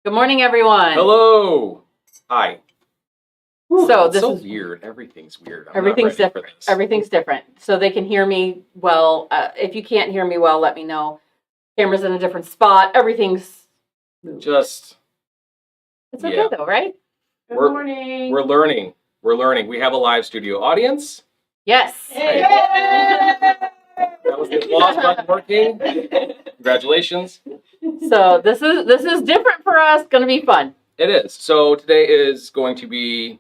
Good morning, everyone. Hello. Hi. So this so is weird. Everything's weird. everything's different. Everything's different. So they can hear me well. If you can't hear me well, let me know. Camera's in a different spot. Everything's moved. Just. It's okay though, right? Good morning. We're learning. We're learning. We have a live studio audience. Yes. Hey. That was the applause button working. Congratulations. So this is different for us. Going to be fun. It is. So today is going to be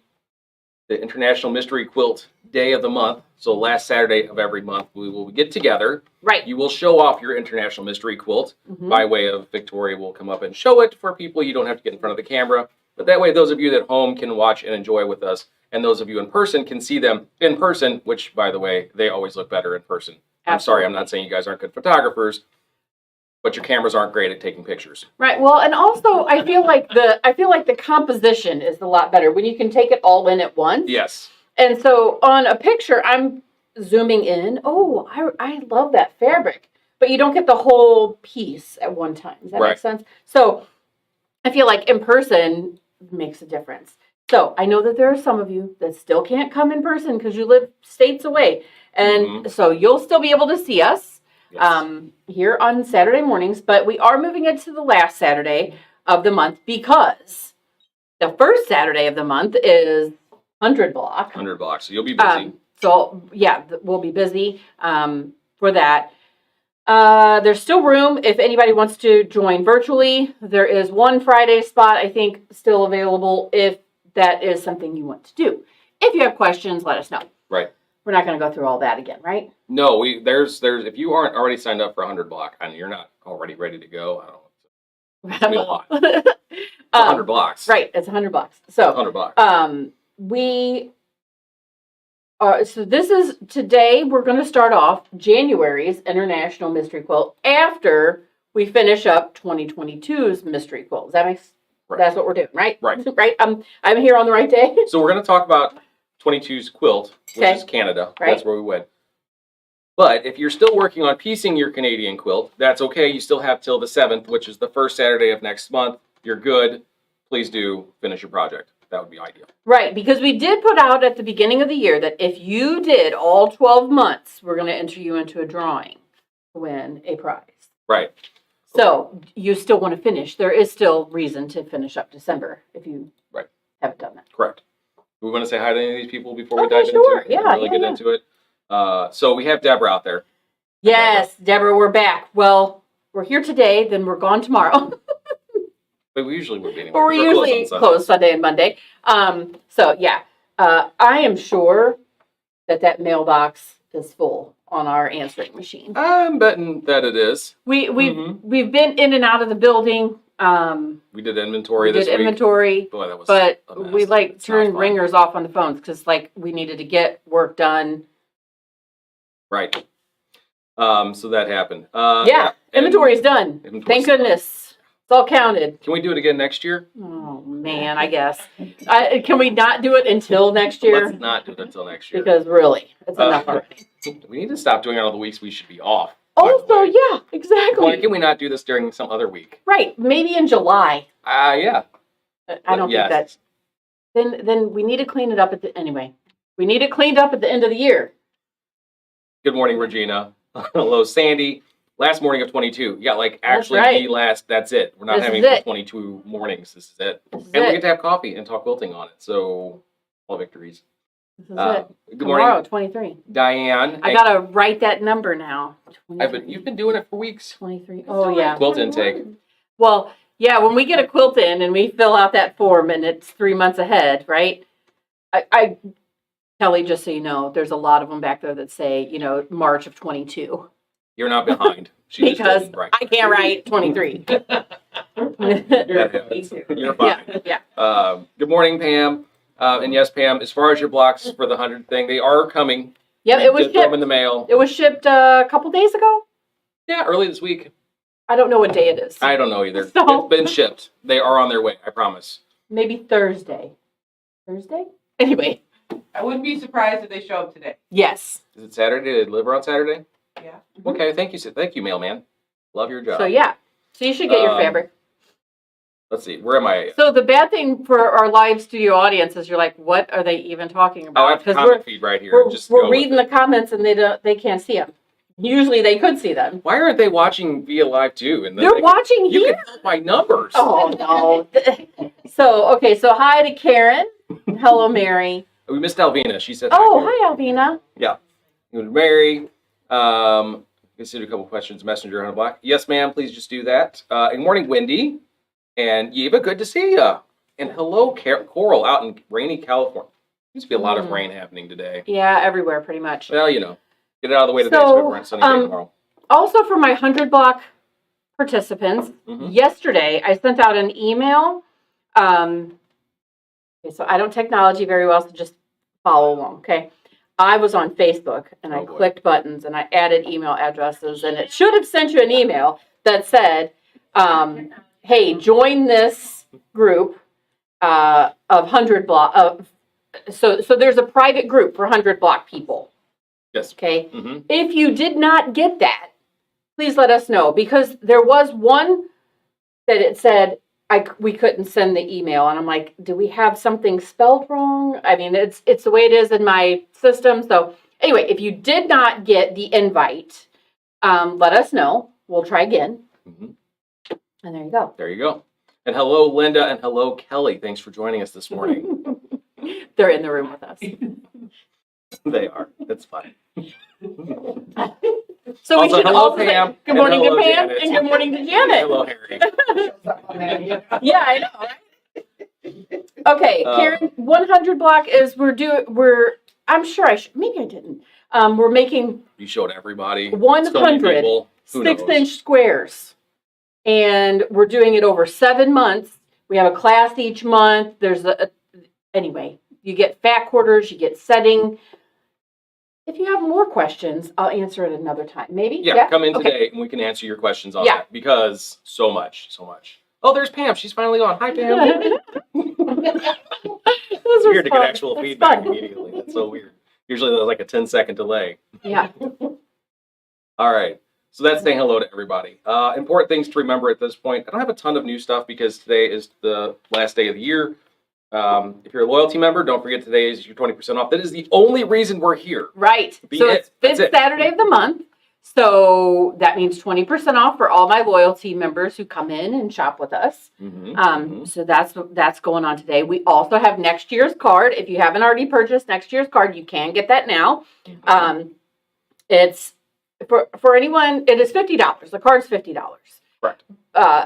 the International Mystery Quilt Day of the month. So last Saturday of every month, we will get together. Right. You will show off your International Mystery Quilt by way of Victoria will come up and show it for people. You don't have to get in front of the camera. But that way, those of you at home can watch and enjoy with us. And those of you in person can see them in person, which, by the way, they always look better in person. Absolutely. I'm sorry, I'm not saying you guys aren't good photographers, but your cameras aren't great at taking pictures. Right. Well, and also I feel like the composition is a lot better when you can take it all in at once. Yes. And so on a picture, I'm zooming in. Oh, I love that fabric, but you don't get the whole piece at one time. Does that make sense? So I feel like in person makes a difference. So I know that there are some of you that still can't come in person because you live states away. And so you'll still be able to see us here on Saturday mornings, but we are moving it to the last Saturday of the month because the first Saturday of the month is 100 block. 100 blocks, so you'll be busy. So yeah, we'll be busy for that. There's still room if anybody wants to join virtually. There is one Friday spot, I think, still available if that is something you want to do. If you have questions, let us know. Right. We're not going to go through all that again, right? No, there's if you aren't already signed up for 100 block and you're not already ready to go, I don't know. It's gonna be a lot. It's 100 blocks. Right, it's 100 blocks. So 100 blocks. We are so this is today we're going to start off January's International Mystery Quilt after we finish up 2022's Mystery Quilt. Does that make sense? That's what we're doing, right? Right. Right. I'm here on the right day. So we're going to talk about 22's quilt, which is Canada. Right. That's where we went. But if you're still working on piecing your Canadian quilt, that's okay. You still have till the 7th, which is the first Saturday of next month. You're good. Please do finish your project. That would be ideal. Right, because we did put out at the beginning of the year that if you did all 12 months, we're going to enter you into a drawing to win a prize. Right. So you still want to finish. There is still reason to finish up December if you haven't done that. Correct. We want to say hi to any of these people before we dive into it. Yeah, really get into it. So we have Deborah out there. Yes, Deborah, we're back. Well, we're here today, then we're gone tomorrow. But we usually would be anyway. But we're usually closed Sunday and Monday. So yeah, I am sure that mailbox is full on our answering machine. I'm betting that it is. We've been in and out of the building. We did inventory this week. Boy, that was but a mess. we turned ringers off on the phones because we needed to get work done. Right. So that happened. Inventory is done. Thank goodness. It's all counted. Can we do it again next year? Oh man, I guess. Can we not do it until next year? Let's not do it until next year. Because really, it's enough already. We need to stop doing it on the weeks we should be off. Also, yeah, exactly. Why can we not do this during some other week? Right, maybe in July. Yeah. I don't think that's. Then we need to clean it up anyway. We need it cleaned up at the end of the year. Good morning, Regina. Hello, Sandy. Last morning of 22. Yeah, the last. That's it. We're not having 22 mornings. This is it. We get to have coffee and talk quilting on it. So, all victories. This is it. Good Tomorrow, morning, 23. Diane. I gotta write that number now. You've been doing it for weeks. 23. Oh yeah. Quilt intake. Well, yeah. When we get a quilt in and we fill out that form and it's 3 months ahead, right? Kelly, just so you know, there's a lot of them back there that say, March of 22. You're not behind. Because I can't write 23. You're fine. Yeah. Good morning, Pam. And yes, Pam, as far as your blocks for the 100 thing, they are coming. Yep, it was Get them shipped. in the mail. It was shipped a couple days ago. Yeah, early this week. I don't know what day it is. I don't know either. So- It's been shipped. They are on their way, I promise. Maybe Thursday. Thursday? Anyway, I wouldn't be surprised if they show up today. yes. Is it Saturday? Did they deliver on Saturday? Yeah. Okay, thank you. Thank you, mailman. Love your job. So yeah. So you should get your fabric. Let's see. Where am I? So the bad thing for our live studio audience is you're like, what are they even talking Oh, I about? have the comment feed right here. Just we're go reading with the comments and they can't see them. Usually they could see them. Why aren't they watching via live too? And then They're watching You here. can help my numbers. Oh no. So hi to Karen. Hello, Mary. We missed Alvina. She said Oh, hi. hi, Albina. Mary. Consider a couple questions. Messenger on Black. Yes, ma'am. Please just do that. Good morning, Wendy. And Eva, good to see ya. And hello, Coral out in rainy California. Seems to be a lot of rain happening today. Yeah, everywhere pretty much. Well, you know, get it out of the way today So, so we have a sunny day tomorrow. Also for my 100 block participants, yesterday I sent out an email. Okay, so I don't technology very well, so just follow along, okay? I was on Facebook and I clicked buttons and I added email addresses, and it should have sent you an email that said, hey, join this group of 100 block. So there's a private group for 100 block people. Yes. Okay. If you did not get that, please let us know, because there was one that it said we couldn't send the email, and I'm like, do we have something spelled wrong? I mean, it's the way it is in my system. So anyway, if you did not get the invite, let us know. We'll try again. And there you go. There you go. And hello, Linda, and hello, Kelly. Thanks for joining us this morning. They're in the room with us. They are. That's fun. So Also, we should hello, also say Pam, good morning and to hello, Pam Janet. and good morning to Janet. Hello, Harry. Yeah, I know. Right? Okay, Karen, 100 block is I'm sure maybe I didn't. We're making You showed everybody. 100 people. Who knows? 6-inch squares, and we're doing it over 7 months. We have a class each month. There's anyway, you get fat quarters, you get setting. If you have more questions, I'll answer it another time. Maybe? Yeah, come in today and we can answer your questions on that, because so much. Oh, there's Pam. She's finally on. Hi, Pam. It's weird to get actual feedback immediately. That's so weird. Usually there's like a 10-second delay. Yeah. All right. So that's saying hello to everybody. Important things to remember at this point. I don't have a ton of new stuff because today is the last day of the year. If you're a loyalty member, don't forget today is your 20% off. That is the only reason we're here. Right. So it's fifth Saturday of the month. So that means 20% off for all my loyalty members who come in and shop with us. So that's going on today. We also have next year's card. If you haven't already purchased next year's card, you can get that now. It's for anyone, it is $50. The card's $50. Correct.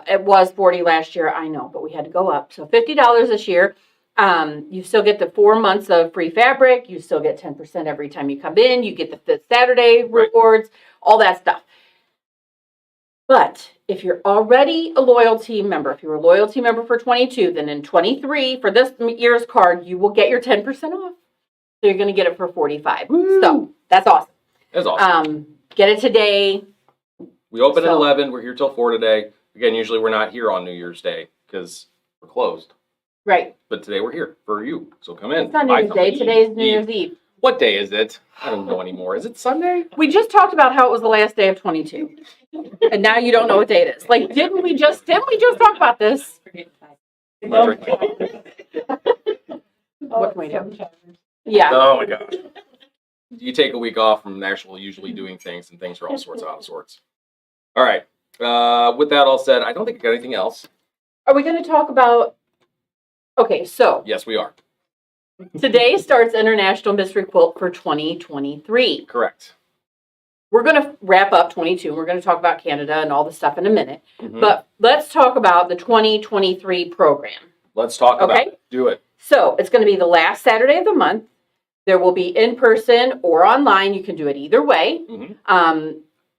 It was $40 last year, I know, but we had to go up. So $50 this year. You still get the 4 months of free fabric. You still get 10% every time you come in. You get the fifth Saturday rewards, all that stuff. But if you're already a loyalty member, if you're a loyalty member for 22, then in 23 for this year's card, you will get your 10% off. So you're going to get it for $45. Woo. So that's awesome. That's awesome. Get it today. We open at 11. We're here till 4 today. Again, usually we're not here on New Year's Day because we're closed. Right. But today we're here for you. So come in. It's not New Year's Day. Today is New Year's Eve. What day is it? I don't know anymore. Is it Sunday? We just talked about how it was the last day of 22. And now you don't know what day it is. Like, didn't we just talk about this? What can we do? Yeah. Oh my God. You take a week off from actually usually doing things, and things are all sorts out of sorts. All right. With that all said, I don't think I got anything else. Are we going to talk about... Okay, so... Yes, we are. Today starts International Mystery Quilt for 2023. Correct. We're going to wrap up 22. We're going to talk about Canada and all the stuff in a minute. But let's talk about the 2023 program. Let's talk about it. Do it. So it's going to be the last Saturday of the month. There will be in person or online. You can do it either way.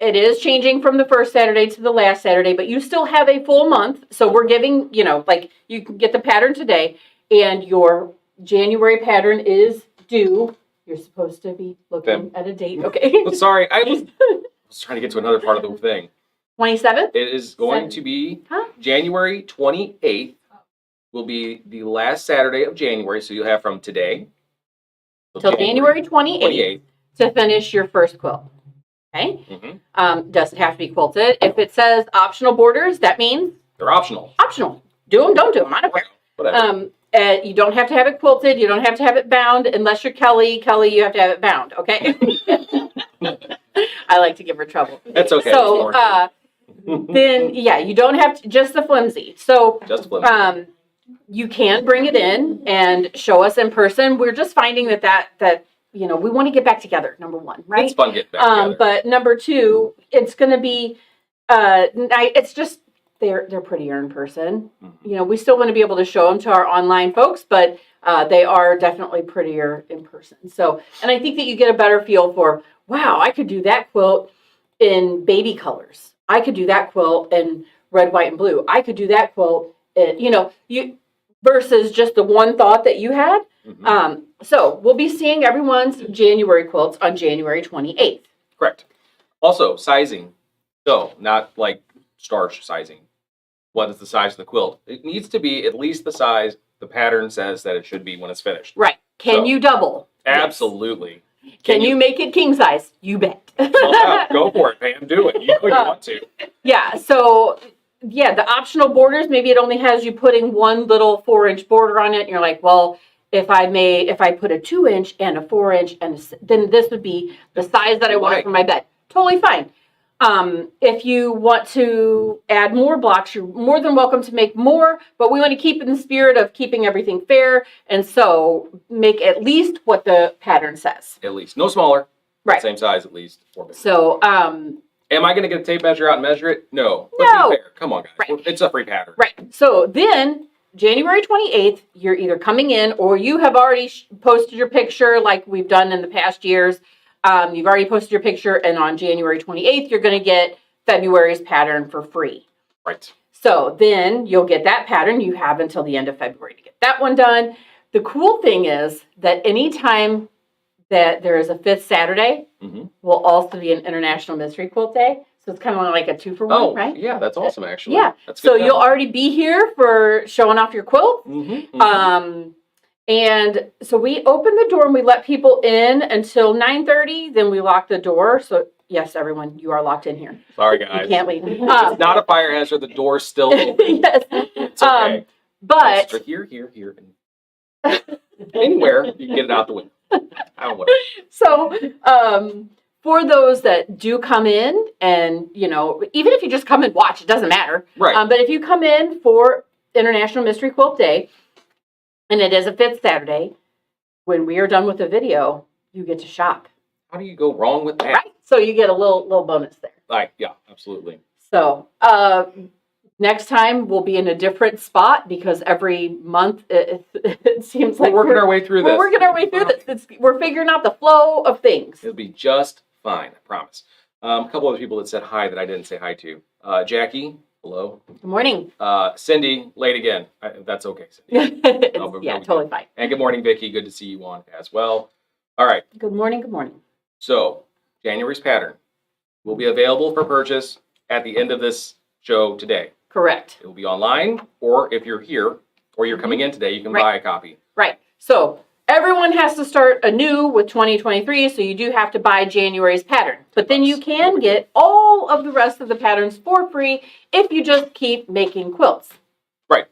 It is changing from the first Saturday to the last Saturday, but you still have a full month. So we're giving, like you can get the pattern today, and your January pattern is due You're supposed to be looking at a date. Oh, Okay. sorry, I was trying to get to another part of the thing. 27th? It is going to be January 28th will be the last Saturday of January, so you'll have from today till January 28th to finish your first quilt. Okay? Doesn't have to be quilted. If it says optional borders, that means they're optional. Optional. Do them, don't do them. I don't care. Whatever. You don't have to have it quilted. You don't have to have it bound unless you're Kelly. Kelly, you have to have it bound. Okay? I like to give her trouble. That's okay. So, then, yeah, you don't have to, just the flimsy. So, just flimsy. You can bring it in and show us in person. We're just finding that we want to get back together, number one, right? It's fun getting back together. But number two, it's going to be, it's just, they're prettier in person. We still want to be able to show them to our online folks, but they are definitely prettier in person. So, and I think that you get a better feel for, wow, I could do that quilt in baby colors. I could do that quilt in red, white, and blue. I could do that quilt, versus just the one thought that you had. So we'll be seeing everyone's January quilts on January 28th. Correct. Also, sizing. So, not like starch sizing. What is the size of the quilt? It needs to be at least the size the pattern says that it should be when it's finished. Right. Can you double? Absolutely. Yes. Can you make it king size? You bet. Go for it, Pam. Do it. You know you want to. Yeah. So, the optional borders, maybe it only has you putting one little 4-inch border on it. And you're like, well, if I put a 2-inch and a 4-inch, then this would be the size that I want for my bed. Totally fine. If you want to add more blocks, you're more than welcome to make more, but we want to keep in the spirit of keeping everything fair. And so make at least what the pattern says. At least. No smaller. Right. Same size at least. So, am I going to get a tape measure out and measure it? No. Let's be fair. Come on, guys. Right. It's a free pattern. Right. So then, January 28th, you're either coming in or you have already posted your picture like we've done in the past years. You've already posted your picture, and on January 28th, you're going to get February's pattern for free. Right. So then you'll get that pattern. You have until the end of February to get that one done. The cool thing is that anytime that there is a 5th Saturday, will also be an International Mystery Quilt Day. So it's kind of like a 2-for-1, right? Yeah, that's awesome, actually. Yeah. That's so you'll already be here for showing off your quilt. And so we open the door and we let people in until 9:30. Then we lock the door. So yes, everyone, you are locked in here. Sorry, guys. You can't leave. It's not a fire hazard. The door's still open. Yes. It's okay. But Extra here, and anywhere you can get it out the window. I don't want it. So for those that do come in, and even if you just come and watch, it doesn't matter. Right. But if you come in for International Mystery Quilt Day, and it is a 5th Saturday, when we are done with the video, you get to shop. How do you go wrong with that? Right. So you get a little bonus there. Yeah, absolutely. So next time we'll be in a different spot because every month it seems like we're working our way through this. We're working our way through this. We're figuring out the flow of things. It'll be just fine, I promise. A couple other people that said hi that I didn't say hi to. Jackie, hello. Good morning. Cindy, late again. That's okay, Cindy. Totally fine. And good morning, Vicki. Good to see you on as well. All right. Good morning. Good morning. So, January's pattern will be available for purchase at the end of this show today. Correct. It will be online, or if you're here or you're coming in today, you can buy a copy. Right. So, everyone has to start anew with 2023, so you do have to buy January's pattern. But then you can get all of the rest of the patterns for free if you just keep making quilts. Right.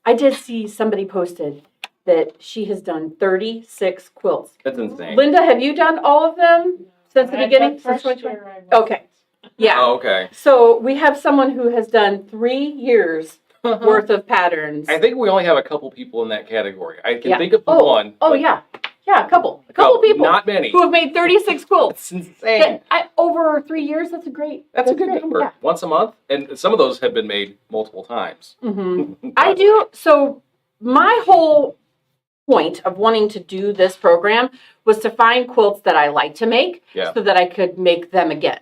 I did see somebody posted that she has done 36 quilts. That's insane. Linda, have you done all of them since the beginning? Since 2020? Okay. Yeah. Oh, okay. So we have someone who has done 3 years worth of patterns. I think we only have a couple people in that category. I can think of one. Oh, yeah. Yeah, a couple people. Not many. Who have made 36 quilts. That's insane. Over 3 years, that's a good number. Yeah. Once a month. And some of those have been made multiple times. I do. So my whole point of wanting to do this program was to find quilts that I like to make so that I could make them again.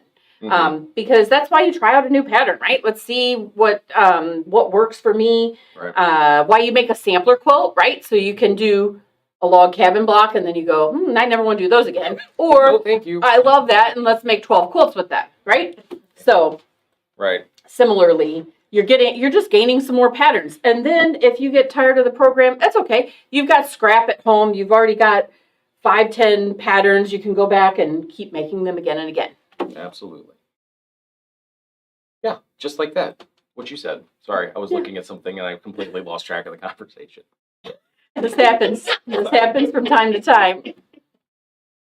Because that's why you try out a new pattern, right? Let's see what works for me. Right. Why you make a sampler quilt, right? So you can do a log cabin block, and then you go, I never want to do those again. Or, No, thank you. I love that, and let's make 12 quilts with that, right? So, Right. similarly, you're just gaining some more patterns. And then if you get tired of the program, that's okay. You've got scrap at home. You've already got 5, 10 patterns. You can go back and keep making them again and again. Absolutely. Yeah, just like that. What you said. Sorry, I was looking at something and I completely lost track of the conversation. This happens. This happens from time to time.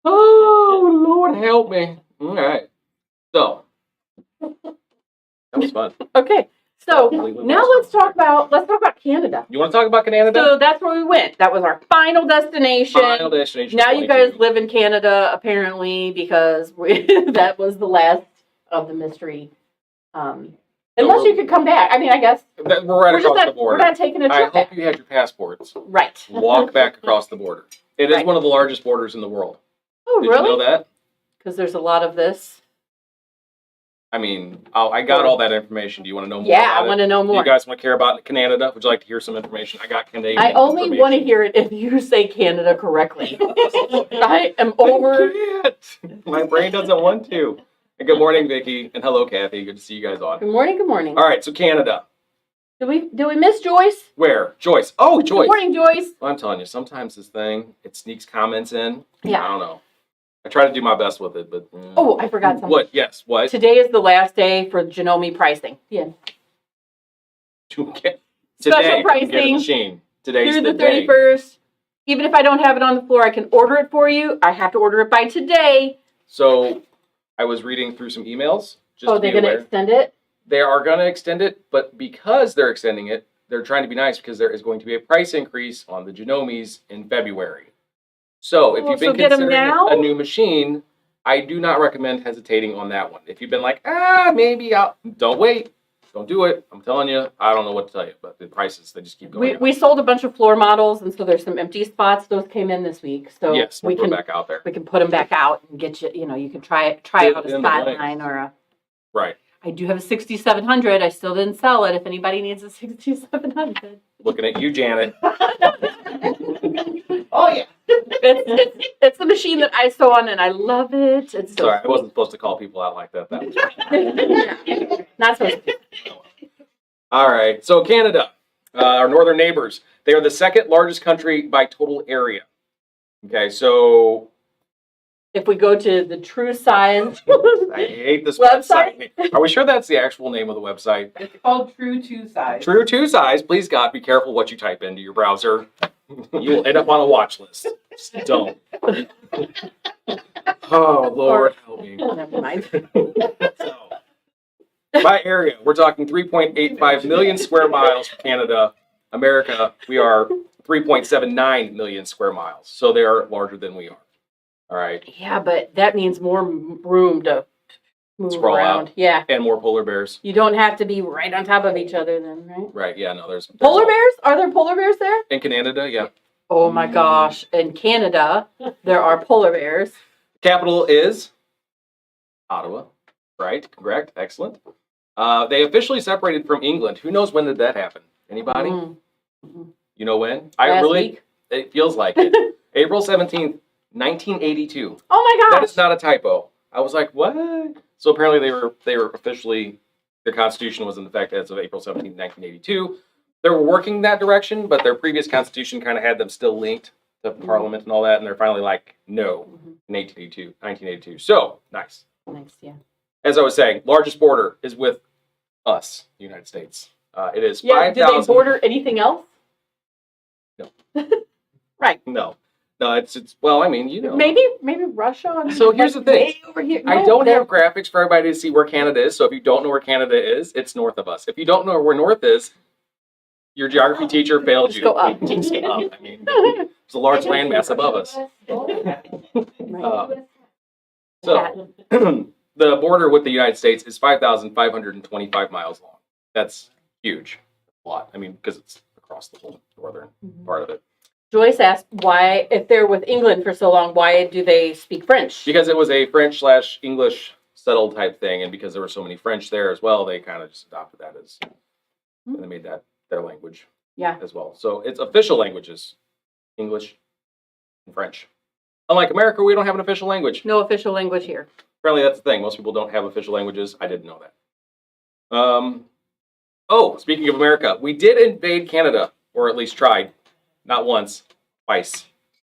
Oh, Lord help me. All right. So, that was fun. Okay. So Completely now lost let's talk about Canada. You want to talk about Canada? So that's where we went. That was our final destination. Final destination. Now you 22. guys live in Canada apparently because that was the last of the mystery. Unless you could come back. I mean, I guess We're right we're just across not, the border. we're not taking a I trip hope back. you had your passports. Right. Walk back across the border. It is Right. one of the largest borders in the world. Oh, Did really? you know that? Because there's a lot of this. I mean, I got all that information. Do you want to know more Yeah, about I want to know Do more. you guys want to care about Canada? Would you like to hear some information? I got Canadian I only information. want to hear it if you say Canada correctly. I am over. I can't. My brain doesn't want to. And good morning, Vicki. And hello, Kathy. Good to see you guys on. Good morning. Good morning. All right, so Canada. Do we miss Joyce? Where? Joyce. Oh, Joyce. Good morning, Joyce. Well, I'm telling you, sometimes this thing, it sneaks comments in. Yeah. I don't know. I try to do my best with it, but... Oh, I forgot something. What? Yes, what? Today is the last day for Janome pricing. Yeah. Today, Special Get a pricing machine. Today's through the day. 31st. Even if I don't have it on the floor, I can order it for you. I have to order it by today. So, I was reading through some emails. Just Oh, to be they're going to aware. extend it? They are going to extend it, but because they're extending it, they're trying to be nice because there is going to be a price increase on the Janomes in February. So, if Oh, you've so been get 'em considering now? a new machine, I do not recommend hesitating on that one. If you've been like, maybe don't wait. Don't do it. I'm telling you, I don't know what to tell you, but the prices, they just keep going up. We sold a bunch of floor models, and so there's some empty spots. Those came in this week. So Yes, we we'll can go back out there. we can put them back out and get you, you can try out a In the link. skyline or a. Right. I do have a 6700. I still didn't sell it. If anybody needs a 6700. Looking at you, Janet. Oh, yeah. It's the machine that I sew on, and I love it. It's so Sorry, I wasn't supposed to call people out like that. That was not supposed to. All right. So Canada, our northern neighbors, they are the second largest country by total area. Okay, so If we go to the true size, I hate this website. Are we sure that's the actual name of the website? It's called True 2 Size. True 2 size. Please, God, be careful what you type into your browser. You will end up on a watch list. Just don't. Oh, Lord, help me. never mind. So, by area, we're talking 3.85 million square miles for Canada. America, we are 3.79 million square miles. So they are larger than we are. All right. Yeah, but that means more room to move Sprawl around. out. Yeah. And more polar bears. You don't have to be right on top of each other then, right? Right, yeah, no, there's Polar bears? Are there polar bears there? in Canada, yeah. Oh my gosh. In Canada, there are polar bears. Capital is Ottawa. Right, correct, excellent. They officially separated from England. Who knows when did that happen? Anybody? Mm. You know when? Last week? It feels like it. April 17th, 1982. Oh my That gosh. is not a typo. I was like, what? So apparently they were officially, their constitution was in effect as of April 17th, 1982. They were working that direction, but their previous constitution kind of had them still linked to Parliament and all that, and they're finally like, no, in 1982. So, nice. Nice, yeah. As I was saying, largest border is with us, the United States. It is Yeah, do they 5,000. border anything else? No. Right. No, it's well, I mean, you know. Maybe Russia. On So here's the thing. way over here. I No, don't they're- have graphics for everybody to see where Canada is. So if you don't know where Canada is, it's north of us. If you don't know where north is, your geography teacher failed Just you. go up. Just go up. I mean, there's a large landmass above us. Right. So the border with the United States is 5,525 miles long. That's huge. A lot. I mean, because it's across the whole northern part of it. Joyce asked why, if they're with England for so long, why do they speak French? Because it was a French/English settled type thing, and because there were so many French there as well, they kind of just adopted that as, and they made that their language Yeah. as well. So its official languages, English, and French. Unlike America, we don't have an official language. No official language here. Apparently, that's the thing. Most people don't have official languages. I didn't know that. Oh, speaking of America, we did invade Canada, or at least tried. Not once, twice.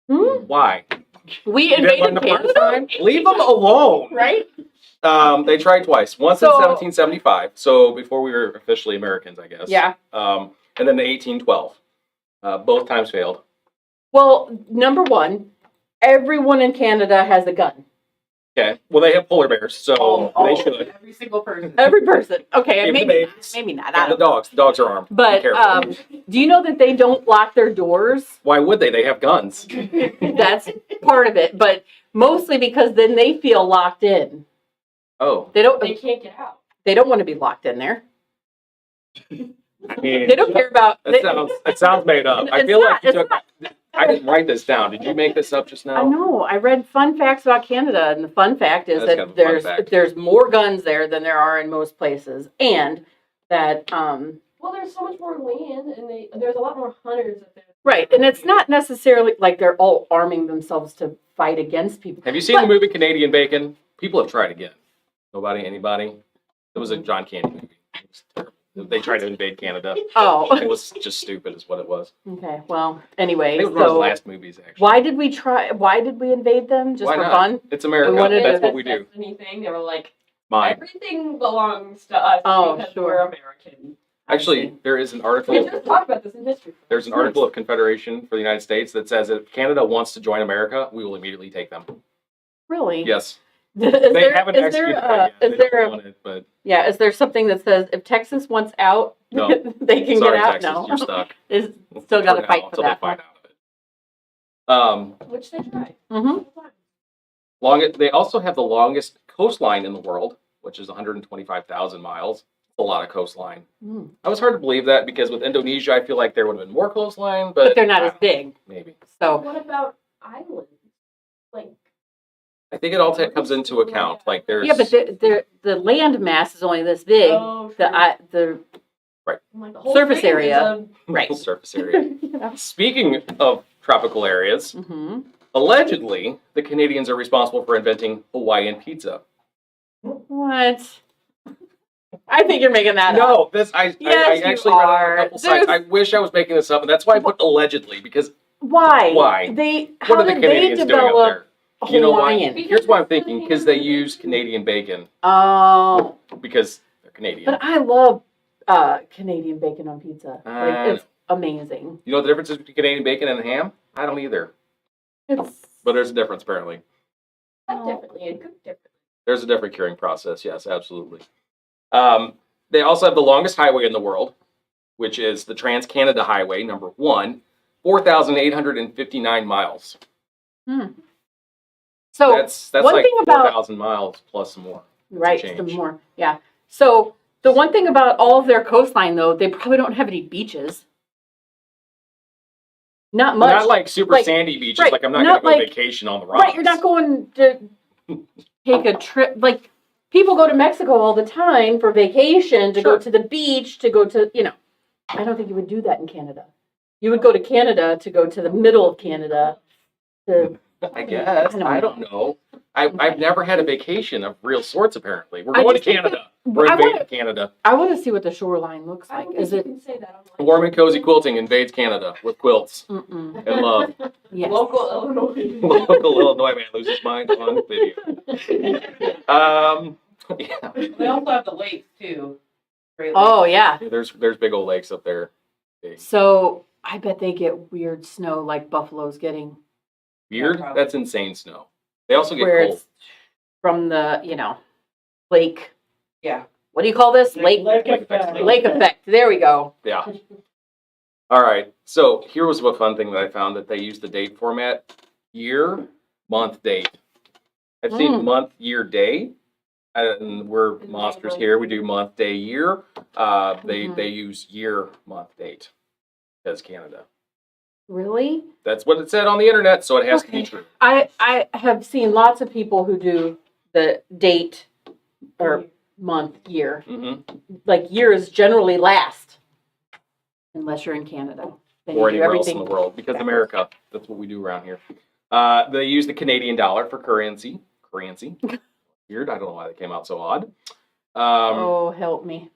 Why? We You didn't learn invaded the first Canada? time? Leave them alone. Right? They tried twice. Once So- in 1775, so before we were officially Americans, I guess. Yeah. And then in 1812. Both times failed. Well, number one, everyone in Canada has a gun. Okay. Well, they have polar bears, so they should. Every single person. Every person. Okay, Even the maybe not. babies. Maybe not. I And don't the know. dogs. The dogs are armed. Be But careful. do you know that they don't lock their doors? Why would they? They have guns. That's part of it, but mostly because then they feel locked in. Oh. They don't. They can't get out. They don't want to be locked in there. I mean, They don't care about. that sounds made up. I It's feel not, like you it's took. not. I didn't write this down. Did you make this up just I now? know. I read fun facts about Canada, and the fun fact is That's that kind of a fun fact. there's more guns there than there are in most places, and that Well, there's so much more land, and there's a lot more hunters up there. right, and it's not necessarily like they're all arming themselves to fight against people. Have you seen the movie Canadian Bacon? People have tried again. Nobody? Anybody? It was a John Candy movie. It was terrible. They tried to invade Canada. Oh, It was just stupid, is what it was. okay. Well, I anyway, think it was one of the so last movies, actually. why did we try? Why did we invade them? Just Why for not? fun? It's America. We wanted That's to- what we do. Anything. They were like, Mine. everything belongs to us Oh, because sure. we're American. Actually, there is an We article. just talked about this in history. There's an article of Confederation for the United States that says if Canada wants to join America, we will immediately take them. Really? Yes. Is They there, haven't is there, executed that yet. is They there don't a, want it, but yeah, is there something that says if Texas wants out, No. they can sorry, get out? Texas, No. you're stuck. Is still got to For fight now, for until that. they fight out of it. Which they tried. Mm-hmm. They also have the longest coastline in the world, which is 125,000 miles. A lot of coastline. Mm. I was hard to believe that because with Indonesia, I feel like there would have been more coastline, but But they're not I as don't know, big. Maybe. So What about islands? Like, I think it all comes into account. Like there's yeah, but the land mass is only this big. oh, The like the whole surface thing is area. right. surface area. you know. Speaking of tropical areas, Mm-hmm. allegedly the Canadians are responsible for inventing Hawaiian pizza. What? I think you're making that up. No, this I Yes, you actually read it on are. a couple sites. I wish I was making this up, and that's why I put allegedly because Why? Why? They what how are the did they Canadians doing up develop there? You know why? Hawaiian? Here's why I'm thinking because they use Canadian bacon Oh, because they're Canadian. but I love Canadian bacon on pizza. I Like it's amazing. You know what the difference is between Canadian bacon and ham? I don't either, It's but there's a difference apparently. cut differently and cooked differently. There's a different curing process. Yes, absolutely. They also have the longest highway in the world, which is the Trans-Canada Highway, number 1, 4,859 miles. so That's one like thing about- 4,000 miles plus some more. right. change. Some more, yeah. So the one thing about all of their coastline, though, they probably don't have any beaches. Not much. Not like super Like- sandy beaches. right, Like I'm not not going to go like- vacation on the rocks. Right, you're not going to take a trip. Like people go to Mexico all the time for vacation, to go Sure. to the beach, to go to, I don't think you would do that in Canada. You would go to Canada to go to the middle of Canada. I guess. I don't know. I've never had a vacation of real sorts. Apparently, we're I going to just think Canada. We're I invading wanna- Canada. I want to see what the shoreline looks I like. don't Is think you it? can say that online. Warm and Cozy Quilting invades Canada with quilts Mm-mm. and love. Yes. Local Illinois. Local Illinois man loses his mind on video. Yeah. They also have the lakes too. Great Oh lakes. yeah. There's big old lakes up there. Big. So I bet they get weird snow like Buffalo's getting, Weird. Yeah, probably. That's insane snow. They also get where cold. it's from the lake. Yeah. What do you call this? Lake Lake effect. lake effect. There we go. Yeah. All right. So here was a fun thing that I found that they use the date format: year, month, date. I've seen month, year, day, and we're monsters here. We do month, day, year. They use year, month, date as Canada. Really? That's what it said on the internet, so it has to be Okay. true. I have seen lots of people who do the date or month, year. hmm Like years generally last, unless you're in Canada. Then Or you do anywhere else in everything. the world, because backwards. America. That's what we do around here. They use the Canadian dollar for currency. Currency. Weird. I don't know why that came out so odd. Oh, help me.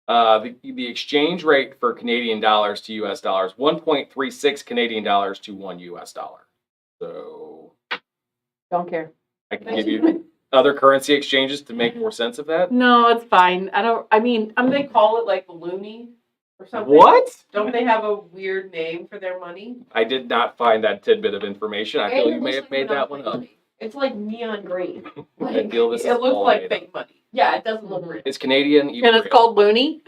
The exchange rate for Canadian dollars to US dollars, 1.36 Canadian dollars to $1 US. So Don't care. I can give you other currency exchanges to make more sense of that. No, it's fine. They call it like loony or something. What? Don't they have a weird name for their money? I did not find that tidbit of information. I feel you may have made that one up. It's like neon green. I feel this is It looks all like made fake up. money. Yeah, it doesn't look real. It's Canadian. even And it's real. called loony,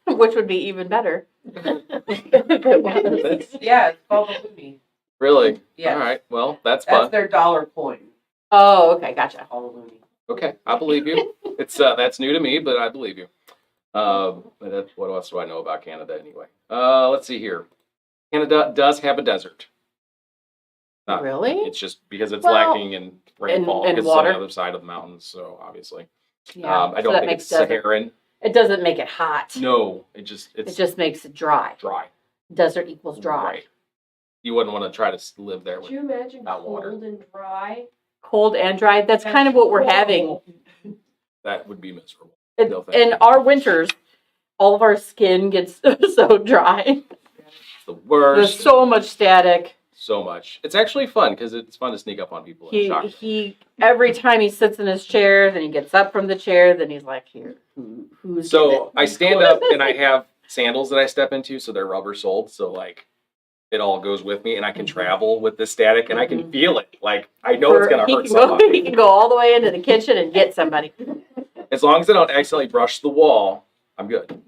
which would be even better. If it was. That's- Yeah, it's called a loony. Really? Yes. All right. Well, that's That's fun. their dollar coin. Oh, okay, gotcha. Called a loony. Okay, I believe you. It's that's new to me, but I believe you. But what else do I know about Canada anyway? Let's see here. Canada does have a desert. Not- Really? It's just because it's Well, lacking in rainfall and because it's on water. the other side of the mountains. So obviously, Yeah. I so don't that think makes it's desert. Saharan. It doesn't make it hot. No, it's It just makes it dry. dry. Desert equals dry. Right. You wouldn't want to try to live there. Could With, you imagine Not cold water. and dry? Cold and dry. That's kind of what we're having. that would be miserable. In, No, thank in you. our winters, all of our skin gets so dry. It's the There's worst. so much static. So much. It's actually fun because it's fun to sneak up on people and shock them. He every time he sits in his chair, then he gets up from the chair, then he's like, "Here, who's So I stand up and I have sandals that I step into, so they're rubber soled. So like it all goes with me, and I can travel with the static, and I can feel it. Like I know it's gonna hurt He somebody. can go all the way into the kitchen and get somebody. As long as I don't accidentally brush the wall, I'm good.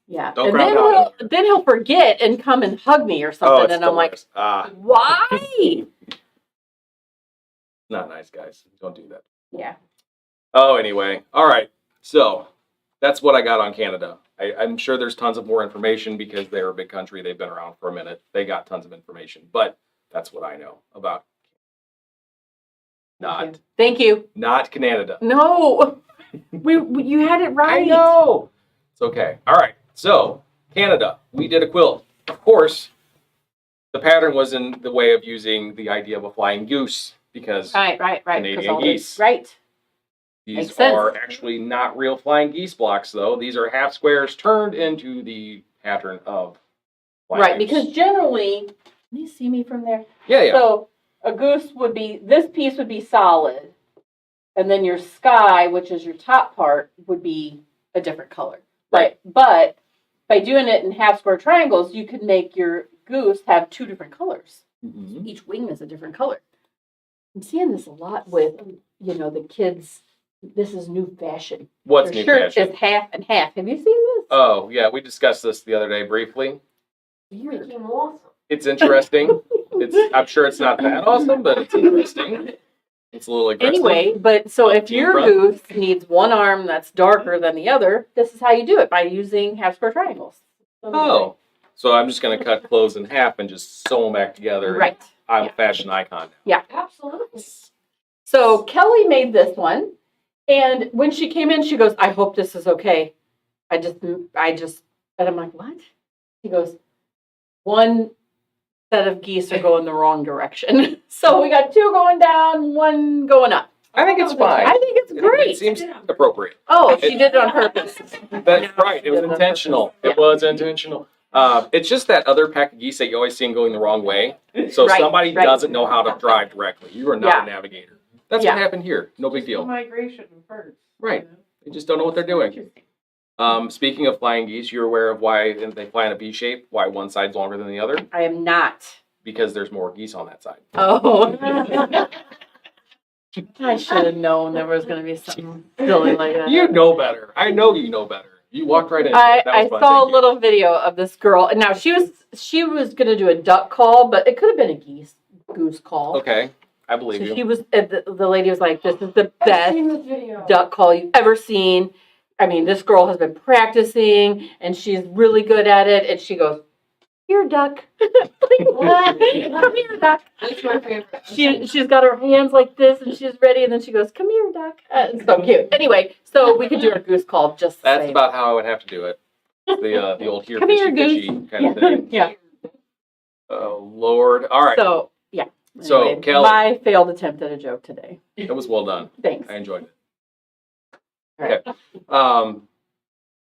Yeah, Don't and crowd out. then he'll forget and come and hug me or something, it's and I'm the like, worst. Ah, "Why?" not nice, guys. Don't do that. Yeah. Oh, anyway. All right. So that's what I got on Canada. I'm sure there's tons of more information because they're a big country. They've been around for a minute. They got tons of information, but that's what I know about. Thank you. Not Canada. No, you had it right. I know. It's okay. All right. So Canada, we did a quilt. Of course, the pattern was in the way of using the idea of a flying goose because Right. 'cause Canadian all geese. this- Right. these Makes sense. are actually not real flying geese blocks, though. These are half squares turned into the pattern of flying Right, goose. because generally, can you see me from there? yeah. So a goose would be, this piece would be solid, and then your sky, which is your top part, would be a different color. Right. But by doing it in half square triangles, you could make your goose have two different colors. Mhm. Each wing is a different color. I'm seeing this a lot with, the kids. This is new fashion. What's Their new shirt fashion? is half and half. Have you seen this? Oh, yeah, we discussed this the other day briefly. Weird. Freaking awesome. It's interesting. I'm sure it's not that awesome, but it's interesting. It's a little aggressive. Anyway, but so if Team your front. goose needs one arm that's darker than the other, this is how you do it, by using half square triangles. Oh, so I'm just going to cut clothes in half and just sew them back together. Right. I'm Yeah. a fashion icon. Absolutely. So Kelly made this one, and when she came in, she goes, "I hope this is okay." And I'm like, "What?" She goes, "One set of geese are going the wrong direction." So we got two going down, one going up. I think it's fine. I think it's It great. seems appropriate. Oh, she did it on purpose. That's right. It was intentional. Yeah. It was intentional. It's just that other pack of geese that you always see going the wrong way. So Right, somebody right. doesn't know how to drive directly. You are not Yeah. a navigator. That's Yeah. what happened here. No big The deal. migration of birds. Right. They just don't know what they're doing. Speaking of flying geese, you're aware of why they fly in a V shape? Why one side's longer than the other? I am not. Because there's more geese on that side. Oh. I should have known there was going to be something silly like that. You know better. I know you know better. You walked right into I, it. That I was fun. saw Thank a you. little video of this girl. Now she was going to do a duck call, but it could have been a goose call. Okay, I believe So you. she was. The lady was like, "This is the I've best seen this video. duck call you've ever seen." I mean, this girl has been practicing, and she's really good at it. And she goes, "Here, duck. Come here, duck." That's my favorite. She's got her hands like this, and she's ready, and then she goes, "Come here, duck." It's so cute. Anyway, so we could do our goose call just the That's same. about how I would have to do it. The old here Come fishy here, goose. fishy kind of thing. Yeah. Oh, Lord. All right. So, yeah. So, Anyway, Kelly. my failed attempt at a joke today. It was well done. Thanks. I enjoyed it. All right. Okay.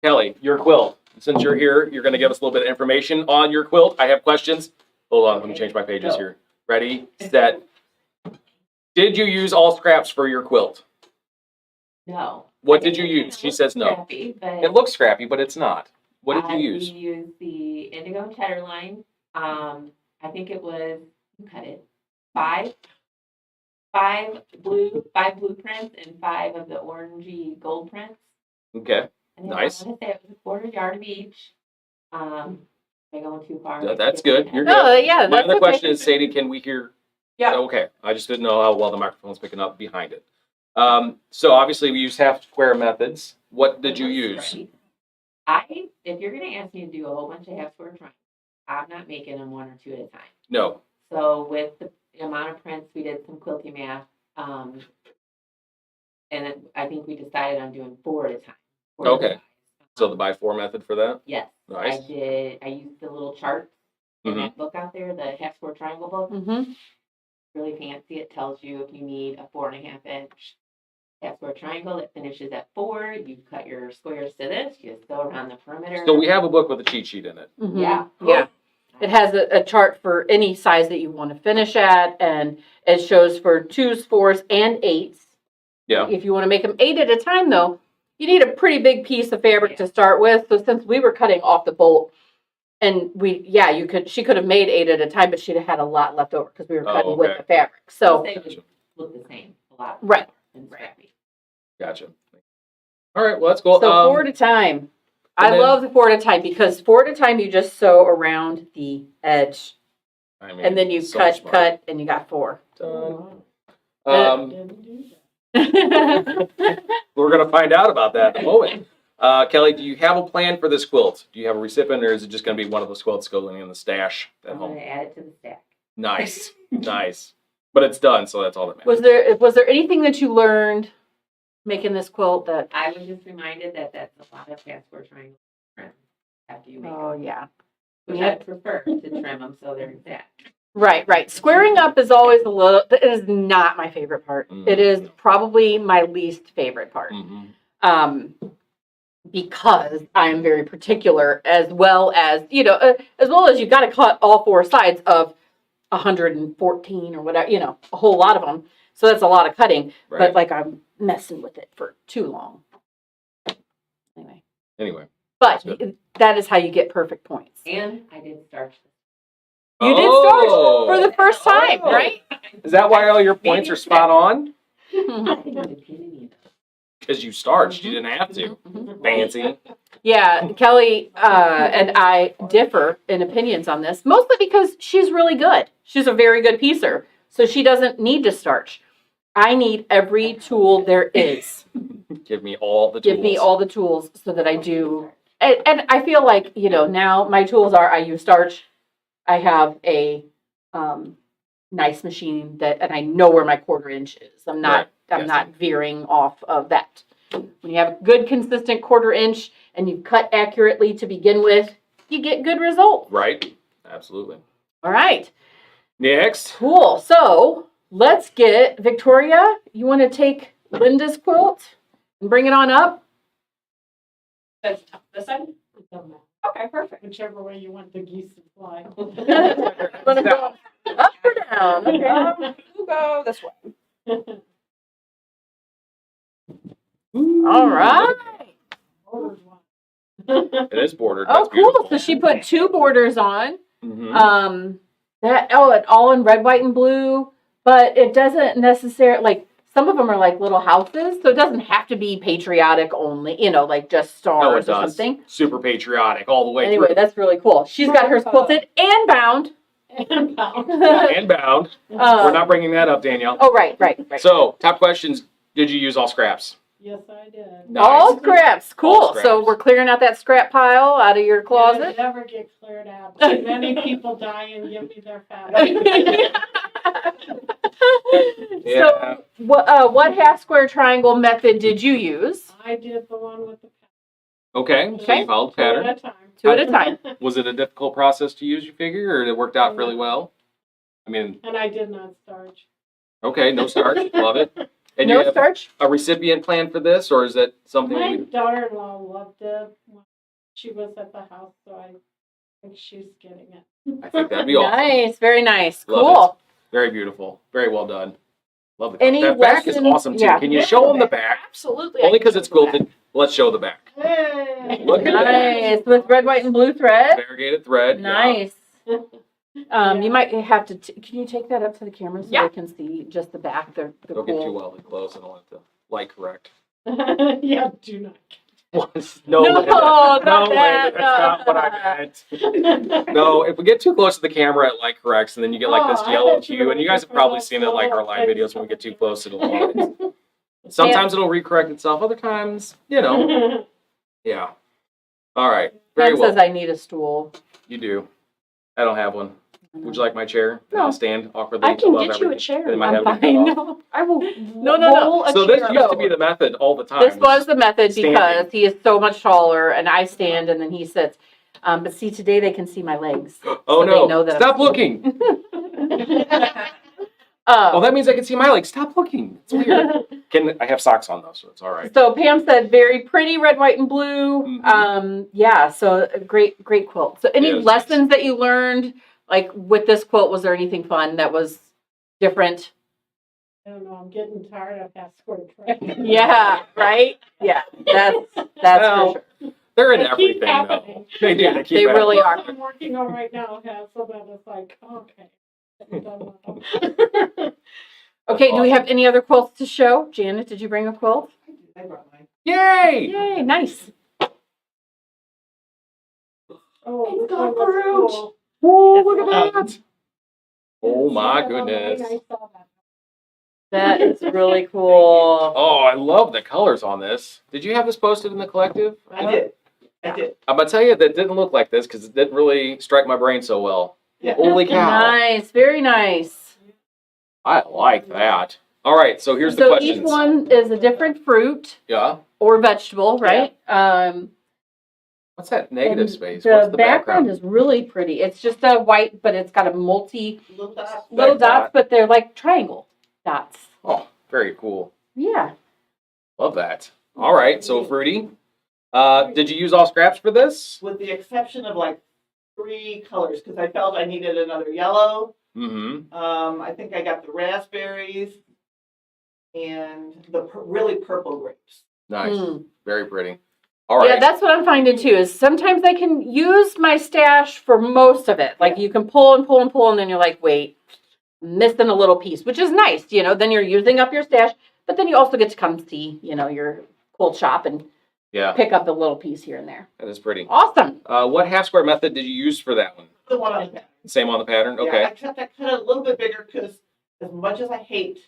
Kelly, your quilt. Since you're here, you're going to give us a little bit of information on your quilt. I have questions. Hold on, let me change my pages here. Ready, set. Did you use all scraps for your quilt? No. What did you use? She says no. Scrappy, but It looks scrappy, but it's not. What did you use? We used the indigo cheddar line. I think it was, you cut it, five blueprints and 5 of the orangey gold prints. Okay, And then nice. I want to say it was a quarter yard of each. Am I going too far? That's good. You're No, good. yeah, My that's other okay. question is, Sadie, can we hear? Yeah. Okay, I just didn't know how well the microphone's picking up behind it. So obviously we use half square methods. What did you use? If you're going to ask me to do a whole bunch of half square triangles, I'm not making them 1 or 2 at a time. No. So with the amount of prints, we did some quilting math. And then I think we decided on doing 4 at a time. 4 Okay. at a time. So the by 4 method for that? Yes. Nice. I used the little chart in Mhm. that book out there, the half square triangle book. Mm-hmm. Really fancy. It tells you if you need a 4.5 inch half square triangle that finishes at 4, you cut your squares to this, you just go around the perimeter. So we have a book with a cheat sheet in it. Mm-hmm. Yeah. Yeah. It has a chart for any size that you want to finish at, and it shows for 2s, 4s, and 8s. Yeah. If you want to make them 8 at a time, though, you need a pretty big piece of fabric to start with. So since we were cutting off the bolt, and she could have made 8 at a time, but she'd have had a lot left over because we were cutting with okay. the fabric. So, They Gotcha. would look the same a lot. Right. And scrappy. Gotcha. All right, well, that's cool. so 4 at a time. I then- love the 4 at a time because 4 at a time you just sew around the edge, I mean, and then you so cut, smart. and you got 4. Done. Didn't do that. We're going to find out about that in a moment. Kelly, do you have a plan for this quilt? Do you have a recipient, or is it just going to be one of those quilts going in the stash at I'm home? going to add it to the stack. Nice, nice. But it's done, so that's all that matters. Was there anything that you learned making this quilt that? I was just reminded that that's a lot of half square triangle trim after you make Oh them. yeah. Which I prefer to trim them so they're exact. Right. Squaring up is always a little. It is not my favorite part. Mm. It is probably my least favorite part. Mhm. Because I'm very particular, as well as you got to cut all 4 sides of 114 or whatever, a whole lot of them. So that's a lot of cutting. Right. But like I'm messing with it for too long. Anyway. But That's that is how you get perfect points. And I did starch this. You did starch Oh! for the first time, Oh. right? Is that why all your points are spot on? I didn't even pin any of them. Because you starched, you didn't have to. Fancy. Yeah, Kelly and I differ in opinions on this, mostly because she's really good. She's a very good piecer, so she doesn't need to starch. I need every tool there is. Give me all the tools. Give me all the tools so that I do. And I feel like, now my tools are I use starch. I have a nice machine and I know where my 1/4 inch is. I'm not veering off of that. When you have a good consistent 1/4 inch and you cut accurately to begin with, you get good results. Right? Absolutely. All right. Next. Cool. So let's get Victoria. You want to take Linda's quilt and bring it on up? That's this side? Okay, perfect. Whichever way you want the geese to fly. Want to go up or down? Okay. We'll go this way. All right. It is bordered. Oh, That's cool. beautiful. So she put 2 borders on. Mhm. It's all in red, white, and blue, but it doesn't necessarily some of them are like little houses, so it doesn't have to be patriotic only, like just No, it stars or does. something. Super patriotic all the way Anyway, through. that's really cool. She's got hers quilted and bound. And pound. And bound. We're not bringing that up, Danielle. Oh, right. So, top questions. Did you use all scraps? Yes, I did. Nice. All scraps. Cool. All scraps. So we're clearing out that scrap pile out of your closet. It'll never get cleared out. Too many people die and give me their fabric. Yeah. So what half square triangle method did you use? I did the one with the Okay. So Okay. you followed the pattern. pattern. At a time. 2 at a time. Was it a difficult process to use, you figure, or it worked out really well? I mean, And I did not starch. okay, no starch. Love it. And you No have starch? a recipient plan for this, or is that something My you... daughter-in-law loved it when she was at the house, so I think she's getting it. I think that'd be awesome. Nice, very nice. Love Cool. Very beautiful. Very well done. Love the Any that back is lessons- awesome too. yeah. Can you show them the back? Absolutely. Only because it's quilted. Let's show the back. Hey. Look at that. Nice. With red, white, and blue thread. Variegated thread. Yeah. Nice. Yeah. You might have to, can you take that up to the camera so Yeah. they can see just the back? The Don't get too cool. wildly close. I don't want to light correct. Yeah, do not. No, No, Linda. not No, that. Linda, that's not what I meant. No, if we get too close to the camera, it light corrects, and then you get like this Oh, I yellow thought you hue. were And you guys have looking for probably that seen it like our little live face videos when we get too close to the on light. Sometimes it'll recorrect itself. Other times, yeah. All right. Very Pam well. says I need a stool. You do. I don't have one. Would you like my chair? And No. I'll stand awkwardly I can above get you a everything. chair. They might I'm have to get fine. off. No. I will. No, no. roll a So this chair used to over. be the method all the time. This was the method Standing. because he is so much taller and I stand and then he sits. But see, today they can see my legs. Oh so they no! know that Stop I'm- looking. Oh, that means I can see my legs. Stop looking. It's weird. I have socks on though, so it's all right. So Pam said very pretty red, white, and blue. Mhm. Yeah, so a great quilt. So any It is lessons that you learned like with this quilt? Was there anything fun that was different? I don't know, I'm getting tired of that square thread. Yeah, right? Yeah, that's Well, for sure. They're in They keep everything though. happening. They do. Yeah, They keep they really happening. are. I'm working on right now has so that it's like, okay. I've done well. Okay, do we awesome. have any other quilts to show? Janet, did you bring a quilt? I brought mine. Yay! Yay, nice. Oh, It's this got one was fruit. cool. Oh, look at that! Didn't Oh see my that online, goodness! I saw that. That is really cool. Oh, I love the colors on this. Did you have this posted in the collective? I did. I did. I'm gonna tell you that didn't look like this because it didn't really strike my brain so well. Yeah. Holy cow! Nice, very nice. I like that. All right, so here's the So questions. each one is a different fruit Yeah. or vegetable, right? What's that negative and space? The What's the background background? is really pretty. It's just a white, but it's got a multi Little dot. little Back dot. dots, but they're like triangle dots. Oh, very cool. Yeah. Love that. All right, so fruity. Did you use all scraps for this? With the exception of like 3 colors, because I felt I needed another yellow. Mm-hmm. I think I got the raspberries and the really purple grapes. Nice. Mm. Very pretty. All right. Yeah, that's what I'm finding too. Is sometimes I can use my stash for most of it. Like you can pull and pull and pull, and then you're like, wait, missing a little piece, which is nice. Then you're using up your stash, but then you also get to come see, your quilt shop and Yeah, pick up a little piece here and there. that is pretty. Awesome. What half square method did you use for that one? The one on the back. Same on the pattern? Yeah, Okay. I cut it a little bit bigger because as much as I hate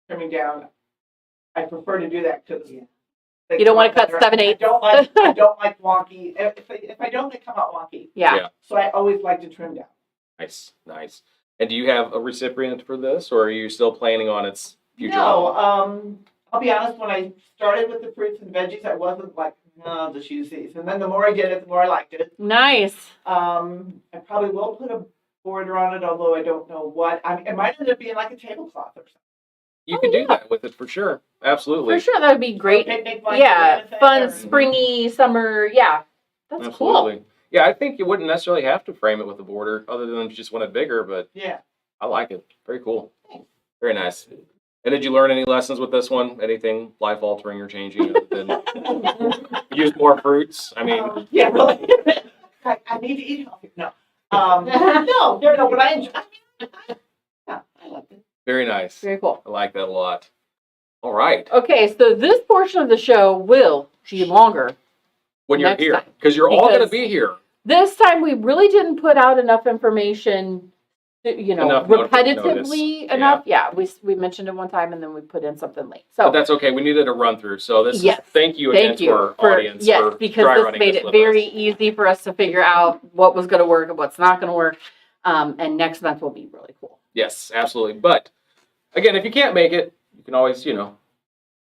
trimming down, I prefer to do that because You don't want to cut 7/8. I don't like wonky. If I don't, they come out wonky. Yeah. Yeah. So I always like to trim down. Nice. Nice. And do you have a recipient for this, or are you still planning on its future? No, I'll be honest. When I started with the fruits and veggies, I wasn't like, no, just use these. And then the more I did it, the more I liked it. Nice. I probably will put a border on it, although I don't know what. It might end up being like a tablecloth or something. You can do that with it for sure. Absolutely. For sure, that would be great. Picnic blanket Yeah, kind of fun, thing, or- springy, summer. Yeah, that's Absolutely. Yeah, I think you wouldn't necessarily have to frame it with a border, other than if you just want it bigger. But Yeah. I like it. Very cool. Very nice. And did you learn any lessons with this one? Anything life altering or changing? Other than use more fruits. I mean, Yeah, really. I need to eat healthy. No. No, but I enjoy. Yeah, I like it. very nice. Very cool. I like that a lot. All right. Okay, so this portion of the show will be longer. When you're Next here, time. because you're all going to Because- be here. This time we really didn't put out enough information, Enough repetitively notice. enough. Yeah, we mentioned it one time and then we put in something late. But So that's okay. We needed a run through. So this Yes. is thank you again thank to you our audience yes, for because dry this running made this it with very us. easy for us to figure out what was going to work and what's not going to work. And next month will be really cool. Yes, absolutely. But again, if you can't make it, you can always,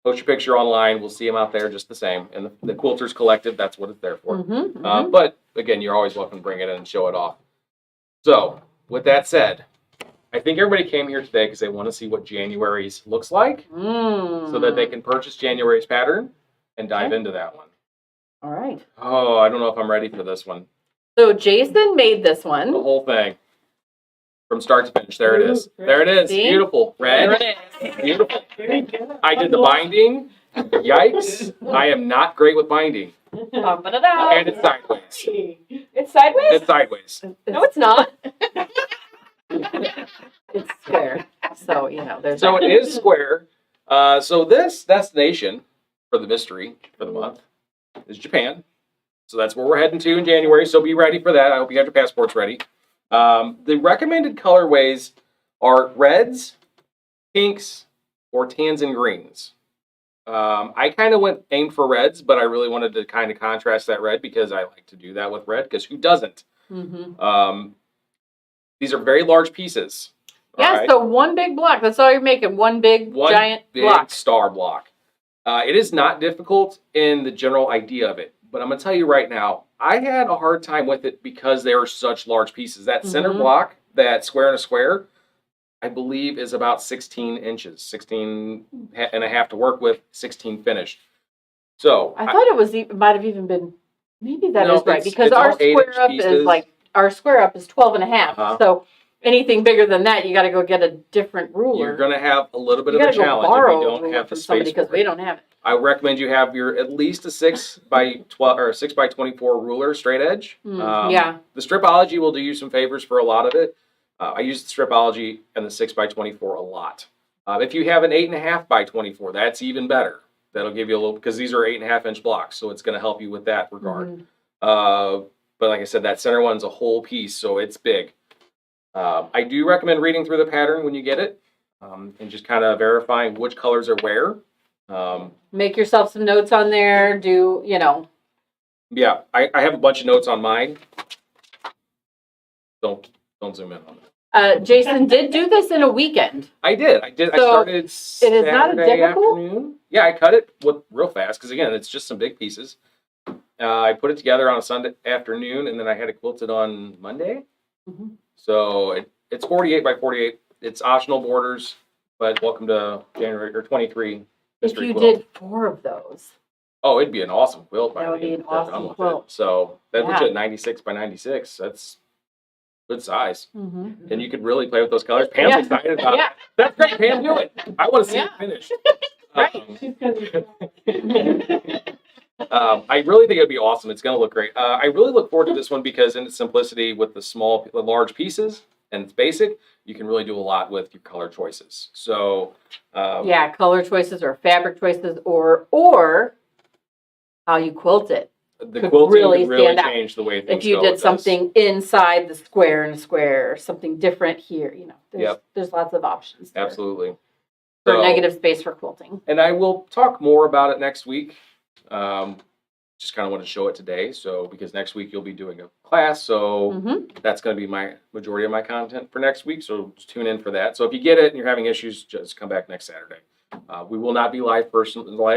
Post your picture online. We'll see them out there just the same. And the Quilters Collective, that's what it's there for. But again, you're always welcome to bring it in and show it off. So with that said, I think everybody came here today because they want to see what January's looks like so that they can purchase January's pattern and dive into that one. All right. Oh, I don't know if I'm ready for this one. So Jason made this one. The whole thing. From start to finish. There it is. There it is. See? Beautiful. Red. There it is. Beautiful. I did the binding. Yikes. I am not great with binding. Pump it out. And it's sideways. It's sideways? It's sideways. No, it's not. It's square. So, there's So that. it is square. So this destination for the mystery for the month is Japan. So that's where we're heading to in January. So be ready for that. I hope you have your passports ready. The recommended colorways are reds, pinks, or tans and greens. I kind of aimed for reds, but I really wanted to kind of contrast that red because I like to do that with red, because who doesn't? These are very large pieces. Yeah, right? so one big block. That's all you're making. One giant big block. star block. It is not difficult in the general idea of it, but I'm going to tell you right now, I had a hard time with it because they are such large pieces. That center block, that square and a square, I believe is about 16 inches, 16 and a half to work with, 16 finished. So I thought it might have even been, maybe that No, is right, it's- because it's our all 8-inch square up pieces. is our square up is 12 and a half. Uh-huh. So anything bigger than that, you got to go get a different ruler. you're going to have a little bit You of a gotta go challenge borrow if you a don't ruler have the from somebody space because for we it. don't have it. I recommend you have your at least a 6 by 12 or 6 by 24 ruler straight edge. Yeah. The Stripology will do you some favors for a lot of it. I use the Stripology and the 6 by 24 a lot. If you have an 8.5 by 24, that's even better. That'll give you a little, because these are 8.5 inch blocks, so it's going to help you with that regard. But like I said, that center one's a whole piece, so it's big. I do recommend reading through the pattern when you get it, and just kind of verifying which colors are where. Make yourself some notes on there. Yeah, I have a bunch of notes on mine. Don't zoom in on it. Jason did do this in a weekend. I did. I So, started it is not Saturday difficult? afternoon. Yeah, I cut it real fast because again, it's just some big pieces. I put it together on a Sunday afternoon, and then I had it quilted on Monday. So it's 48 by 48. It's optional borders, but welcome to January or 23. If Mystery you quilt. did 4 of those. Oh, it'd be an awesome quilt. That would be an if they're done awesome with it. quilt. So that Yeah. legit 96 by 96. That's good size. Mm-hmm. And you could really play with those colors. Pam's Yeah. excited about Yeah. it. That's great, Pam. Do it. I want to see Yeah. it finished. Right. She's gonna I really think it'd be awesome. It's going to look great. I really look forward to this one because in its simplicity with the large pieces and it's basic, you can really do a lot with your color choices. So Yeah, color choices or fabric choices or how you quilt it. the could quilting really could really stand out. change the way things If you go did with this. something inside the square and a square, or something different here, there's lots of options there Absolutely. for So- negative space for quilting. And I will talk more about it next week. Just kind of want to show it today. So because next week you'll be doing a class, so Mm-hmm. that's going to be my majority of my content for next week. So just tune in for that. So if you get it and you're having issues, just come back next Saturday. We will not be live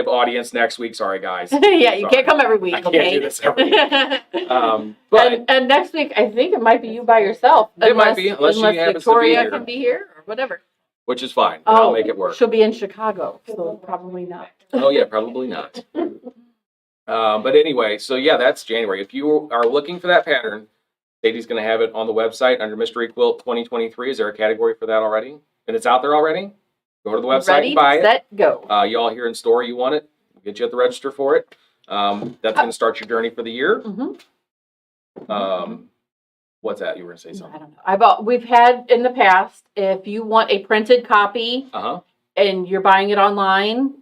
audience next week. Sorry, guys. Yeah, you Sorry. can't come every week, I can't okay? do this every week. But and next week, I think it might be you by yourself. It might be, unless she happens to be Victoria here. can be here or whatever. which is fine. I'll make it work. She'll be in Chicago, so probably not. Oh yeah, probably not. But anyway, so yeah, that's January. If you are looking for that pattern, Sadie's going to have it on the website under Mystery Quilt 2023. Is there a category for that already? And it's out there already? Go to the website Ready, and buy set, go. it. Y'all here in store, you want it? We'll get you at the register for it. That's going to start your journey for the year. Mhm. What's that? You were going to say I something. don't know. We've had in the past, if you want a printed copy Uh-huh. and you're buying it online,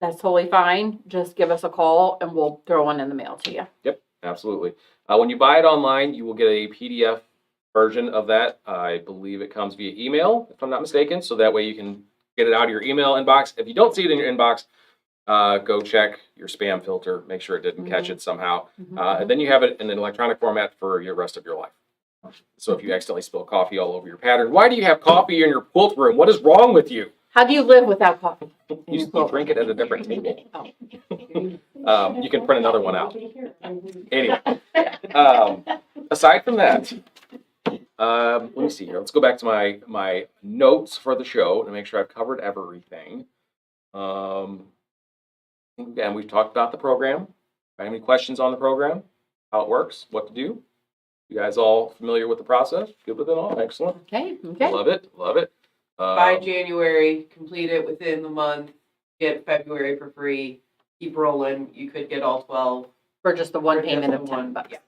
that's totally fine. Just give us a call and we'll throw one in the mail to you. Yep, absolutely. When you buy it online, you will get a PDF version of that. I believe it comes via email, if I'm not mistaken. So that way you can get it out of your email inbox. If you don't see it in your inbox, go check your spam filter. Make sure it didn't catch it somehow. And then you have it in an electronic format for your rest of your life. So if you accidentally spill coffee all over your pattern, why do you have coffee in your quilt room? What is wrong with you? How do you live without coffee? You drink it at a different table. Oh. You can print another one out. Anyway, aside from that, let me see here. Let's go back to my notes for the show to make sure I've covered everything. Again, we've talked about the program. Any questions on the program? How it works? What to do? You guys all familiar with the process? Good with it all? Excellent. Okay. Love it. Love it. By January, complete it within the month, get February for free, keep rolling. You could get all 12. For just the one For just payment the of one, $10. yeah.